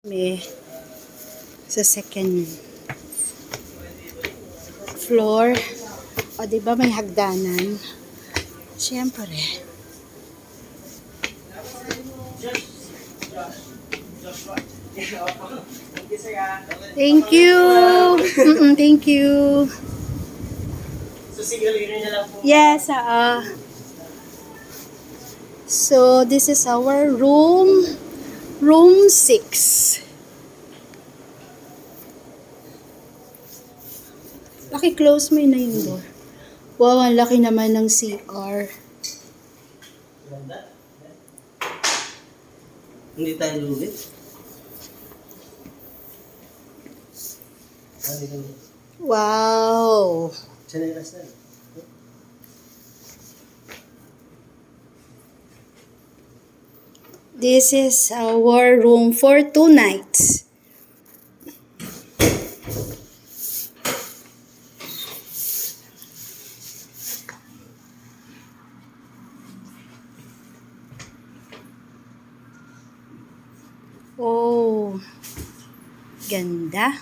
May sa second floor. O, diba may hagdanan? Siyempre. Thank you. Thank you. So, single unit na lang po. Yes, so, this is our room. Room 6. Paki-close mo yun na yung door. Wow, ang laki naman ng CR. Ganda. Hindi tayo lulit. Wow. Chanelas na. This is our room for 2 nights. Oh, ganda.